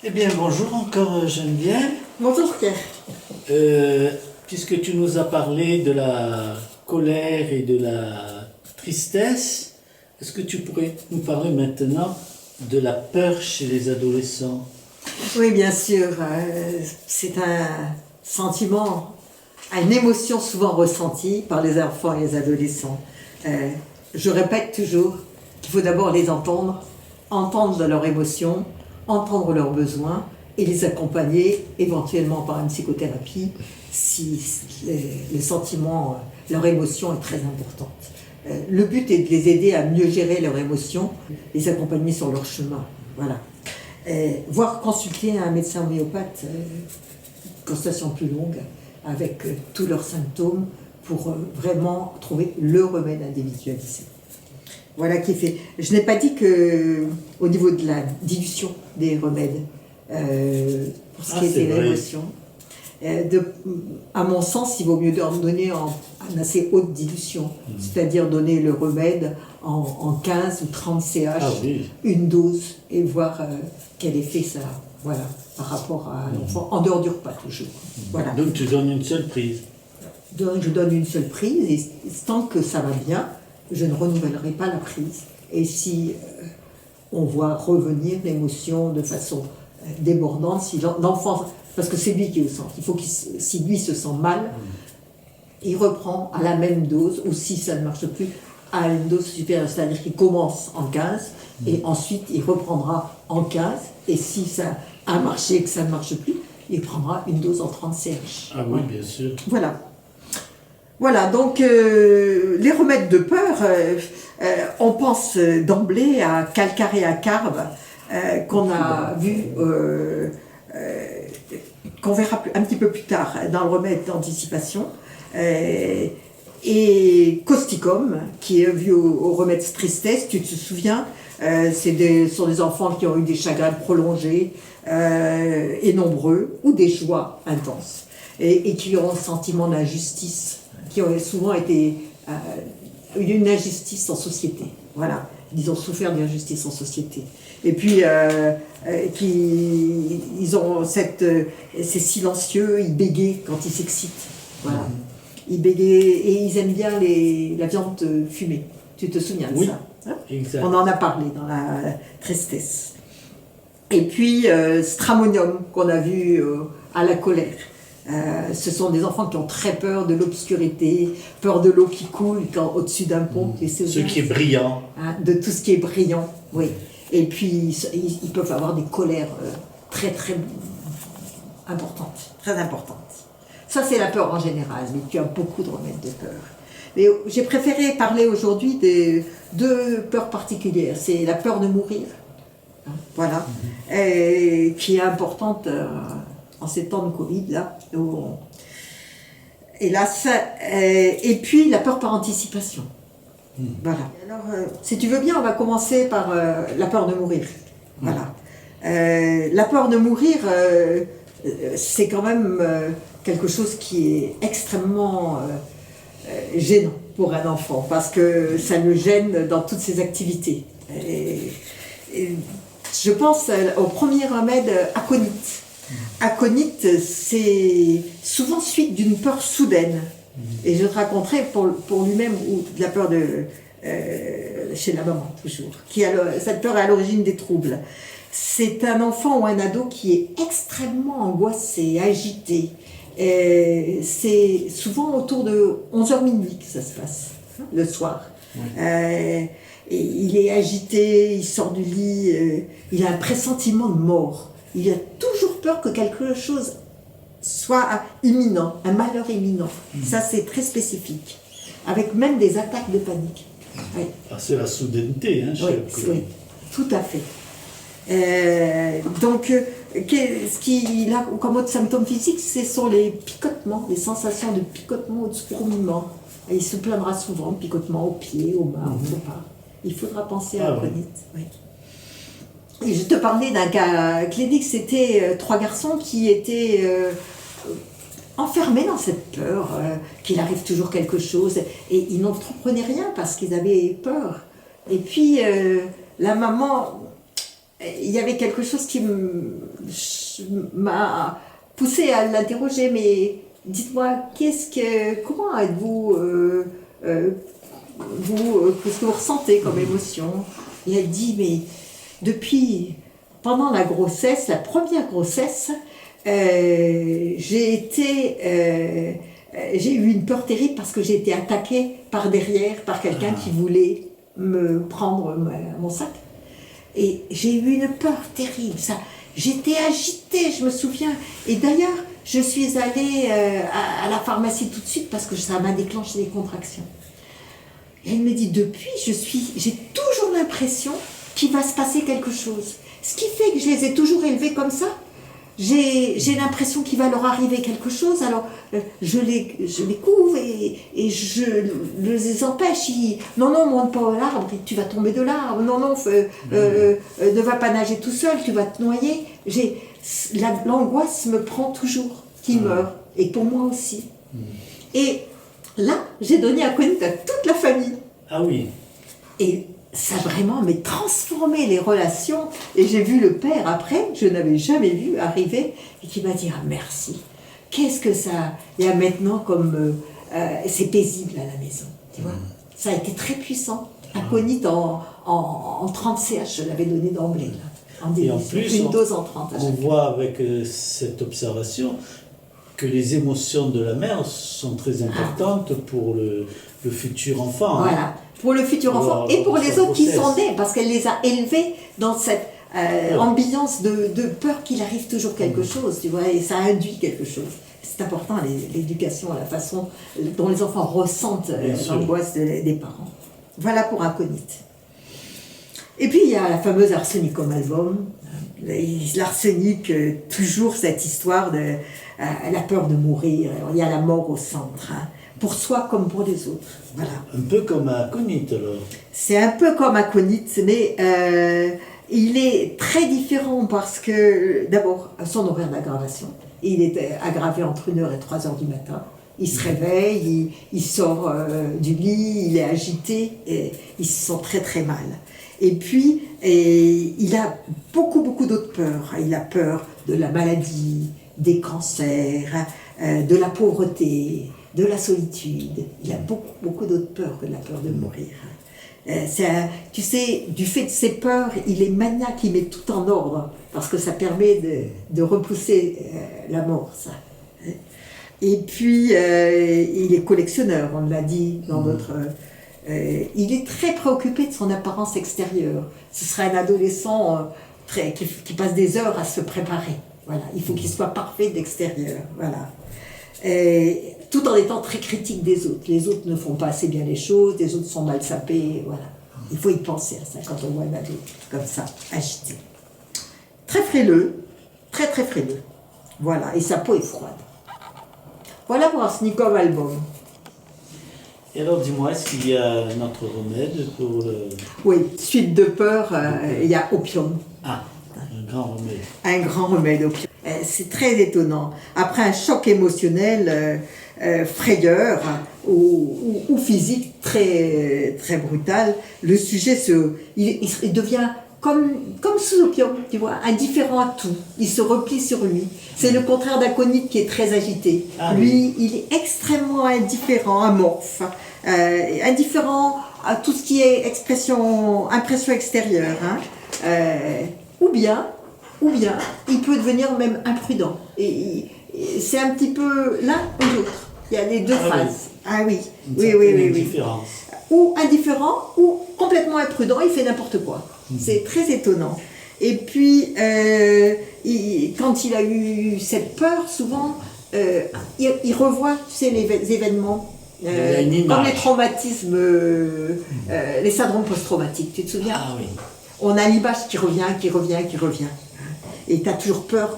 Eh bien, bonjour encore Geneviève. Bonjour Pierre. Puisque tu nous as parlé de la colère et de la tristesse, est-ce que tu pourrais nous parler maintenant de la peur chez les adolescents? Oui, bien sûr, c'est un sentiment, une émotion souvent ressentie par les enfants et les adolescents. Je répète toujours qu'il faut d'abord les entendre, entendre leurs émotions, entendre leurs besoins et les accompagner éventuellement par une psychothérapie si les sentiments, leur émotion est très importante. Le but est de les aider à mieux gérer leurs émotions, les accompagner sur leur chemin. Voilà. Voire consulter un médecin homéopathe, consultation plus longue, avec tous leurs symptômes pour vraiment trouver le remède individualisé. Voilà qui est fait. Je n'ai pas dit qu'au niveau de la dilution des remèdes, pour ce qui était l'émotion, à mon sens, il vaut mieux leur donner en assez haute dilution, c'est-à-dire donner le remède en 15 ou 30 CH, une dose, et voir quel effet ça a, voilà, par rapport à l'enfant, en dehors du repas toujours. Voilà. Donc tu donnes une seule prise? Donc je donne une seule prise, et tant que ça va bien, je ne renouvellerai pas la prise. Et si on voit revenir l'émotion de façon débordante, si l'enfant, parce que c'est lui qui le sent, il faut si lui se sent mal, il reprend à la même dose, ou si ça ne marche plus, à une dose supérieure, c'est-à-dire qu'il commence en 15, et ensuite il reprendra en 15, et si ça a marché et que ça ne marche plus, il prendra une dose en 30 CH. Ah oui, bien sûr. Voilà. Voilà, donc les remèdes de peur, on pense d'emblée à Calcar et à Carbe, qu'on a vu, qu'on verra un petit peu plus tard dans le remède d'anticipation, et Causticum, qui est vu au remède tristesse, tu te souviens, ce sont des enfants qui ont eu des chagrins prolongés et nombreux, ou des joies intenses, et qui ont un sentiment d'injustice, qui ont souvent été une injustice en société. Voilà, ils ont souffert d'injustice en société. Et puis, ils ont c'est silencieux, ils bégayent quand ils s'excitent. Voilà. Ils bégayent et ils aiment bien la viande fumée. Tu te souviens de ça, hein? Exact. On en a parlé dans la tristesse. Et puis, Stramonium, qu'on a vu à la colère. Ce sont des enfants qui ont très peur de l'obscurité, peur de l'eau qui coule au-dessus d'un pont. Ce qui est brillant. Hein, de tout ce qui est brillant, oui. Et puis, ils peuvent avoir des colères très, très importantes, très importantes. Ça, c'est la peur en général, mais tu as beaucoup de remèdes de peur. Mais j'ai préféré parler aujourd'hui de deux peurs particulières. C'est la peur de mourir, hein, voilà, qui est importante en ces temps de Covid, là. Et là, et puis la peur par anticipation. Voilà. Alors, si tu veux bien, on va commencer par la peur de mourir. Voilà. La peur de mourir, c'est quand même quelque chose qui est extrêmement gênant pour un enfant, parce que ça le gêne dans toutes ses activités. Et je pense au premier remède, aconite. Aconite, c'est souvent suite d'une peur soudaine. Et je te raconterai pour lui-même, ou de la peur chez la maman, toujours, cette peur est à l'origine des troubles. C'est un enfant ou un ado qui est extrêmement angoissé, agité. C'est souvent autour de 11h minuit que ça se passe, le soir. Et il est agité, il sort du lit, il a un pressentiment de mort. Il a toujours peur que quelque chose soit imminent, un malheur imminent. Ça, c'est très spécifique, avec même des attaques de panique. Oui. Ah, c'est la soudaineté, hein, oui, tout à fait. Donc, ce qu'il a comme autre symptôme physique, ce sont les picotements, les sensations de picotement ou de fourmillement. Et il se plaindra souvent, picotement aux pieds, aux mains, aux pas. Il faudra penser à l'aconite. Oui. Et je te parlais d'un cas clinique, c'était 3 garçons qui étaient enfermés dans cette peur, qu'il arrive toujours quelque chose, et ils n'entreprenaient rien parce qu'ils avaient peur. Et puis la maman il y avait quelque chose qui m'a poussé à l'interroger, mais dites-moi, comment êtes-vous, qu'est-ce que vous ressentez comme émotion? Et elle dit, mais pendant la grossesse, la première grossesse, j'ai eu une peur terrible parce que j'ai été attaquée par derrière par quelqu'un qui voulait me prendre mon sac. Et j'ai eu une peur terrible. J'étais agitée, je me souviens. Et d'ailleurs, je suis allée à la pharmacie tout de suite parce que ça m'a déclenché des contractions. Et elle me dit, depuis, j'ai toujours l'impression qu'il va se passer quelque chose. Ce qui fait que je les ai toujours élevés comme ça. J'ai l'impression qu'il va leur arriver quelque chose, alors je les couvre et je les empêche. Non, monte pas à l'arbre, tu vas tomber de l'arbre. Non, ne va pas nager tout seul, tu vas te noyer. L'angoisse me prend toujours, qu'il meurt, et pour moi aussi. Et là, j'ai donné Aconite à toute la famille. Ah oui. Et ça vraiment m'a transformé les relations. Et j'ai vu le père après, je n'avais jamais vu arriver, et qui m'a dit, ah merci, qu'est-ce que ça... Il y a maintenant comme... c'est paisible à la maison, tu vois. Ça a été très puissant. Aconite en 30 CH, je l'avais donné d'emblée, là. Et en plus, une dose en 30. On voit avec cette observation que les émotions de la mère sont très importantes pour le futur enfant. Voilà. Pour le futur enfant et pour les autres qui sont nés, parce qu'elle les a élevés dans cette ambiance de peur qu'il arrive toujours quelque chose, tu vois, et ça induit quelque chose. C'est important, l'éducation, la façon dont les enfants ressentent l'angoisse des parents. Voilà pour Aconite. Et puis il y a la fameuse Arsenicum album. L'arsenic, toujours cette histoire de la peur de mourir, il y a la mort au centre. Pour soi comme pour les autres. Voilà. Un peu comme Aconite alors. C'est un peu comme Aconite, mais il est très différent parce que, d'abord, son horaire d'aggravation. Il est aggravé entre 1h et 3h du matin. Il se réveille, il sort du lit, il est agité, et il se sent très très mal. Et puis, il a beaucoup d'autres peurs. Il a peur de la maladie, des cancers, de la pauvreté, de la solitude. Il a beaucoup d'autres peurs que la peur de mourir. Tu sais, du fait de ses peurs, il est maniaque, il met tout en ordre, parce que ça permet de repousser la mort, ça. Et puis, il est collectionneur, on l'a dit dans d'autres... il est très préoccupé de son apparence extérieure. Ce sera un adolescent qui passe des heures à se préparer. Voilà. Il faut qu'il soit parfait d'extérieur. Voilà. Tout en étant très critique des autres. Les autres ne font pas assez bien les choses, les autres sont mal sapés, voilà. Il faut y penser à ça quand on voit un ado comme ça, agité. Très frileux, très frileux. Voilà, et sa peau est froide. Voilà pour Arsenicum album. Et alors dis-moi, est-ce qu'il y a un autre remède pour le... Oui, suite de peur, il y a opium. Ah, un grand remède. Un grand remède, opium. C'est très étonnant. Après un choc émotionnel, frayeur ou physique très brutal, le sujet il devient comme sous opium, tu vois, indifférent à tout. Il se replie sur lui. C'est le contraire d'Aconite qui est très agité. Lui, il est extrêmement indifférent, amorphe, indifférent à tout ce qui est impression extérieure. Ou bien, il peut devenir même imprudent. Et c'est un petit peu l'un ou l'autre. Il y a les deux phases. Ah oui, oui. Différence. Ou indifférent, ou complètement imprudent, il fait n'importe quoi. C'est très étonnant. Et puis, quand il a eu cette peur, souvent, il revoit, tu sais, les événements, comme les traumatismes, les syndromes post-traumatiques, tu te souviens? Ah oui. On a l'image qui revient. Et tu as toujours peur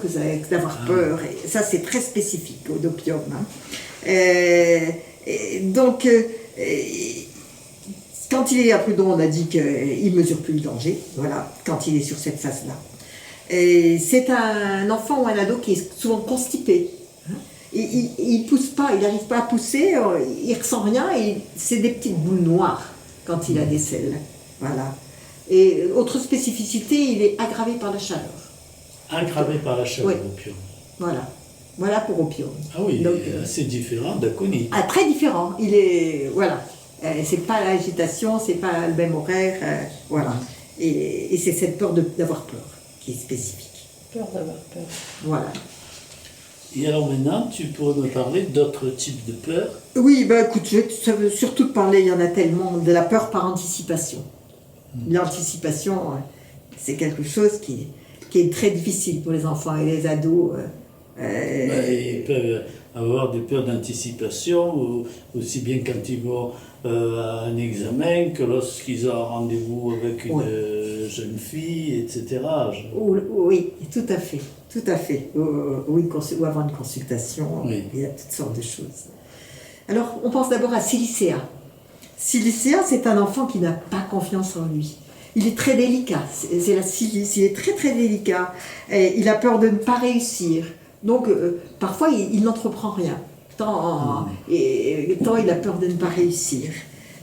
d'avoir peur. Et ça, c'est très spécifique au d'opium. Donc, quand il est imprudent, on a dit qu'il ne mesure plus le danger. Voilà, quand il est sur cette phase-là. C'est un enfant ou un ado qui est souvent constipé. Il ne pousse pas, il n'arrive pas à pousser, il ne ressent rien, et c'est des petites boules noires quand il a des selles. Voilà. Et autre spécificité, il est aggravé par la chaleur. Aggravé par la chaleur, Oui. opium. Voilà. Voilà pour opium. Ah oui, Donc, il est assez différent d'Aconi. Ah, très différent. Il est. Voilà. C'est pas l'agitation, c'est pas le même horaire. Voilà. Et c'est cette peur d'avoir peur qui est spécifique. Peur d'avoir peur. Voilà. Et alors maintenant, tu pourrais me parler d'autres types de peurs. Oui, bah écoute, ça veut surtout te parler, il y en a tellement, de la peur par anticipation. L'anticipation, c'est quelque chose qui est très difficile pour les enfants et les ados. Ils peuvent avoir des peurs d'anticipation, aussi bien quand ils vont à un examen que lorsqu'ils ont un rendez-vous avec une jeune fille, etc. Oui, tout à fait, tout à fait. Ou avant une consultation, Oui. il y a toutes sortes de choses. Alors, on pense d'abord à Silicea. Silicea, c'est un enfant qui n'a pas confiance en lui. Il est très délicat, c'est la silice, il est très très délicat. Et il a peur de ne pas réussir. Donc, parfois, il n'entreprend rien, tant il a peur de ne pas réussir.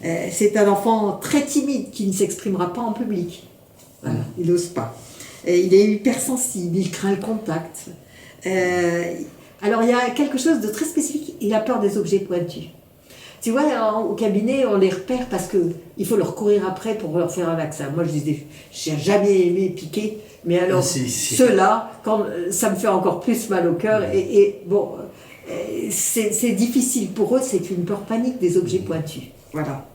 C'est un enfant très timide qui ne s'exprimera pas en public. Voilà, il n'ose pas. Il est hypersensible, il craint le contact. Alors, il y a quelque chose de très spécifique, il a peur des objets pointus. Tu vois, au cabinet, on les repère parce qu'il faut leur courir après pour leur faire un vaccin. Moi, je n'ai jamais aimé piquer, mais alors, ceux-là, ça me fait encore plus mal au cœur. Et bon, c'est difficile pour eux, c'est une peur panique des objets pointus. Voilà.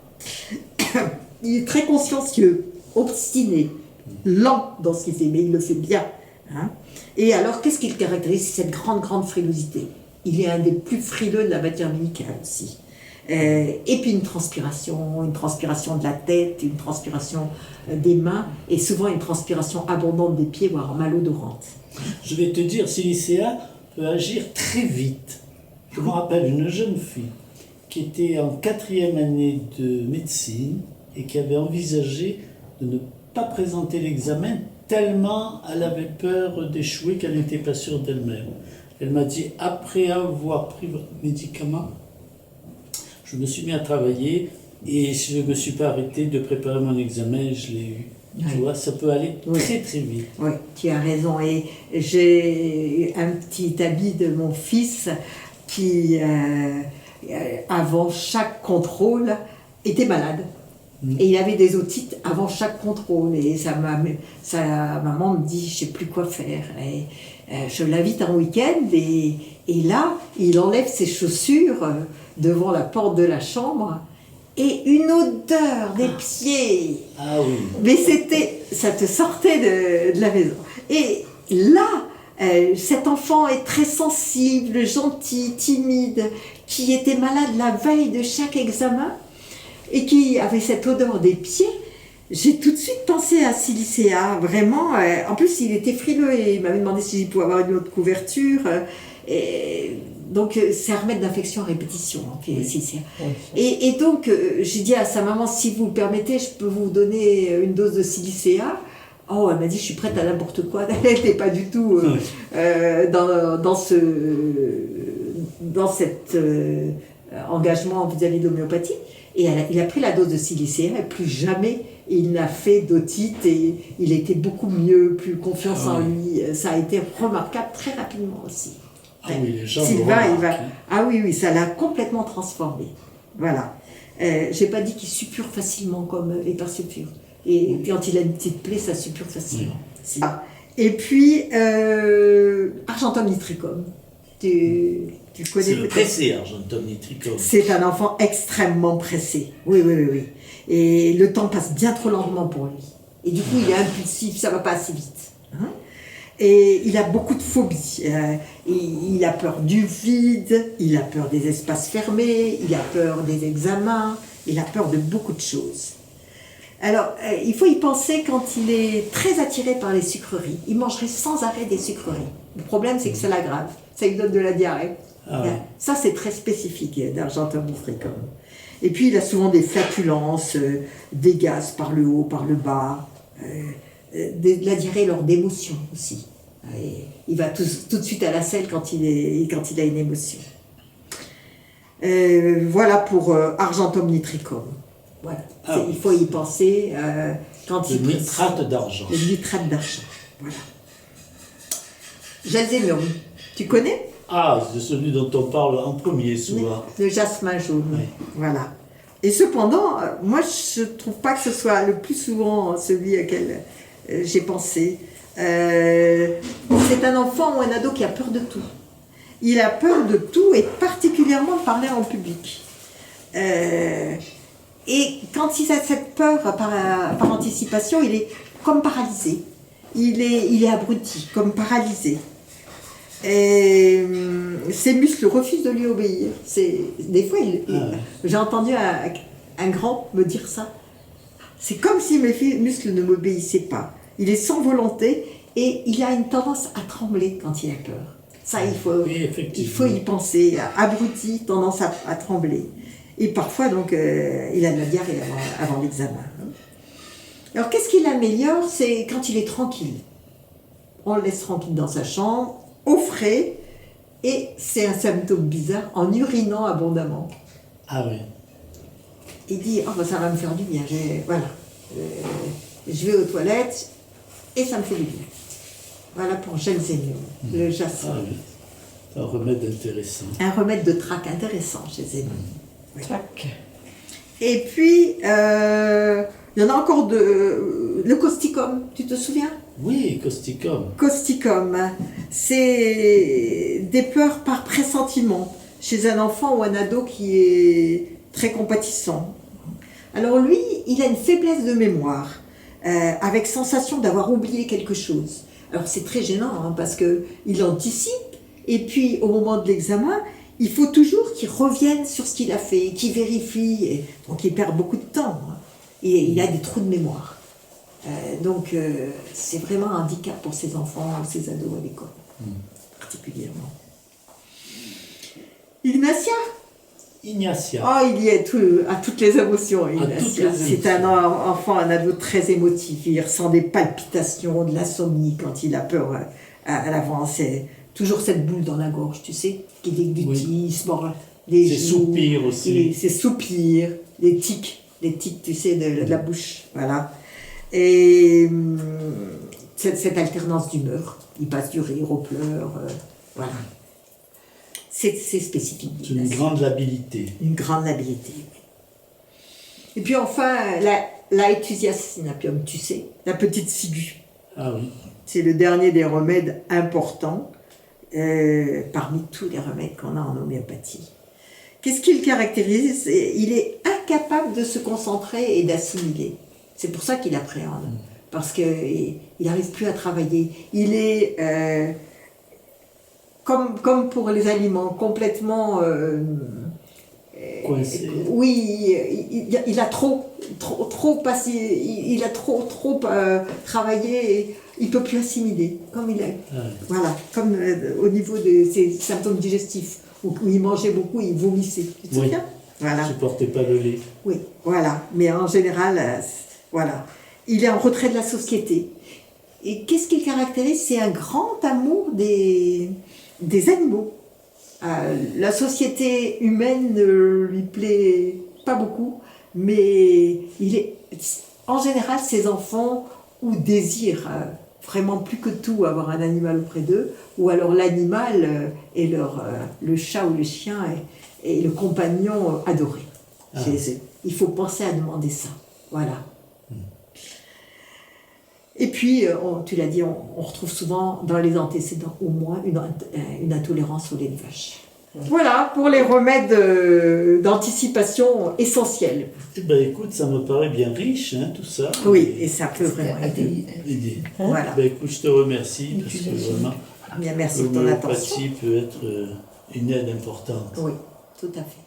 Il est très consciencieux, obstiné, lent dans ce qu'il fait, mais il le fait bien. Hein. Et alors, qu'est-ce qui le caractérise? C'est cette grande, grande frilosité. Il est un des plus frileux de la matière médicale aussi. Et puis une transpiration de la tête, une transpiration des mains, et souvent une transpiration abondante des pieds, voire malodorante. Je vais te dire, Silicea peut agir très vite. Je me rappelle une jeune fille qui était en 4e année de médecine et qui avait envisagé de ne pas présenter l'examen tellement elle avait peur d'échouer qu'elle n'était pas sûre d'elle-même. Elle m'a dit, après avoir pris votre médicament, je me suis mis à travailler et je ne me suis pas arrêté de préparer mon examen, je l'ai eu. Oui. Tu vois, ça peut aller très très vite. Oui, tu as raison. Et j'ai un petit ami de mon fils qui, avant chaque contrôle, était malade. Et il avait des otites avant chaque contrôle. Et sa maman me dit, je ne sais plus quoi faire. Et, je l'invite un week-end et là, il enlève ses chaussures devant la porte de la chambre et une odeur des pieds. Ah oui. Mais ça te sortait de la maison. Et là, cet enfant est très sensible, gentil, timide, qui était malade la veille de chaque examen et qui avait cette odeur des pieds. J'ai tout de suite pensé à Silicea, vraiment. En plus, il était frileux et il m'avait demandé si je pouvais avoir une autre couverture. Donc, c'est un remède d'infection à répétition, Silicea. Et donc, j'ai dit à sa maman, si vous le permettez, je peux vous donner une dose de Silicea. Oh, elle m'a dit, je suis prête à n'importe quoi. Elle n'était pas du tout dans cet engagement vis-à-vis de l'homéopathie. Et il a pris la dose de Silicea et plus jamais il n'a fait d'otite et il était beaucoup mieux, plus confiance en lui. Ça a été remarquable très rapidement aussi. Ah oui, les gens Sylvain, ah oui, ça l'a complètement transformé. Voilà. J'ai pas dit qu'il suppure facilement comme hypersulfure. Et quand il a une petite plaie, ça suppure facilement. Et puis, Argentum nitricum. Tu connais c'est le pressé, Argentum nitricum. C'est un enfant extrêmement pressé. Oui. Et le temps passe bien trop lentement pour lui. Et du coup, il est impulsif, ça va pas assez vite. Hein? Et il a beaucoup de phobies. Il a peur du vide, il a peur des espaces fermés, il a peur des examens, il a peur de beaucoup de choses. Alors, il faut y penser quand il est très attiré par les sucreries. Il mangerait sans arrêt des sucreries. Le problème, c'est que ça l'aggrave. Ça lui donne de la diarrhée. Ah ouais. Ça, c'est très spécifique d'Argentum nitricum. Et puis, il a souvent des flatulences, des gaz par le haut, par le bas, de la diarrhée lors d'émotions aussi. Et il va tout de suite à la selle quand il a une émotion. Voilà pour Argentum nitricum. Voilà. Il faut y penser. Quand Le nitrate d'argent. Le nitrate d'argent, voilà. Gelsemium, tu connais? Ah, c'est celui dont on parle en premier souvent. Le jasmin jaune, Oui. voilà. Et cependant, moi je ne trouve pas que ce soit le plus souvent celui auquel j'ai pensé. C'est un enfant ou un ado qui a peur de tout. Il a peur de tout et particulièrement de parler en public. Et quand il a cette peur par anticipation, il est comme paralysé. Il est abruti, comme paralysé. Et ses muscles refusent de lui obéir. Des fois, j'ai entendu un grand me dire ça. C'est comme si mes muscles ne m'obéissaient pas. Il est sans volonté et il a une tendance à trembler quand il a peur. Ça, il faut y penser. Abruti, tendance à trembler. Et parfois, donc, il a de la diarrhée avant l'examen. Alors, qu'est-ce qui l'améliore? C'est quand il est tranquille. On le laisse tranquille dans sa chambre, au frais, et c'est un symptôme bizarre, en urinant abondamment. Ah oui. Il dit, oh, ben, ça va me faire du bien, je vais aux toilettes, et ça me fait du bien. Voilà pour Gelsemium, le jasmin. Ah oui. C'est un remède intéressant. Un remède de trac intéressant, Gelsemium. Oui. Trac. Et puis, il y en a encore le causticum, tu te souviens? Oui, causticum. Causticum, c'est des peurs par pressentiment chez un enfant ou un ado qui est très compatissant. Alors lui, il a une faiblesse de mémoire, avec sensation d'avoir oublié quelque chose. Alors c'est très gênant, hein, parce qu'il anticipe, et puis au moment de l'examen, il faut toujours qu'il revienne sur ce qu'il a fait, qu'il vérifie, et donc il perd beaucoup de temps, hein, et il a des trous de mémoire. Donc c'est vraiment un handicap pour ces enfants, ces ados à l'école, particulièrement. Ignatia, oh, il y est à toutes les émotions, Ignatia. C'est un enfant, un ado très émotif. Il ressent des palpitations, de l'insomnie quand il a peur à l'avance. C'est toujours cette boule dans la gorge, tu sais, qui déglutit, il se mord les joues. Ses soupirs aussi. Ses soupirs, les tics, tu sais, de la bouche, voilà. Et cette alternance d'humeur, il passe du rire au pleur, voilà. C'est spécifique. C'est une grande labilité. Une grande labilité, oui. Et puis enfin, l'Aetusia synapium, tu sais, la petite ciguë. Ah oui. C'est le dernier des remèdes importants, parmi tous les remèdes qu'on a en homéopathie. Qu'est-ce qui le caractérise? Il est incapable de se concentrer et d'assimiler. C'est pour ça qu'il appréhende, parce qu'il n'arrive plus à travailler. Il est, comme pour les aliments, complètement... Coincé. Oui, il a trop passé, il a trop travaillé, et il ne peut plus assimiler, comme il est. Ah oui. Voilà, comme au niveau de ses symptômes digestifs, où il mangeait beaucoup, il vomissait. Tu te souviens? Voilà. Il ne supportait pas le lait. Oui, voilà. Mais en général, voilà. Il est en retrait de la société. Et qu'est-ce qui le caractérise? C'est un grand amour des animaux. La société humaine ne lui plaît pas beaucoup, mais en général, ces enfants désirent vraiment plus que tout avoir un animal auprès d'eux, ou alors l'animal est le chat ou le chien est le compagnon adoré chez eux. Il faut penser à demander ça. Voilà. Et puis, tu l'as dit, on retrouve souvent dans les antécédents au moins une intolérance au lait de vache. Voilà pour les remèdes d'anticipation essentiels. Eh ben, écoute, ça me paraît bien riche, hein, tout ça. Oui, et ça peut vraiment aider. Voilà. Ben, écoute, je te remercie, parce que vraiment, merci de ton attention. l'homéopathie peut être une aide importante. Oui, tout à fait.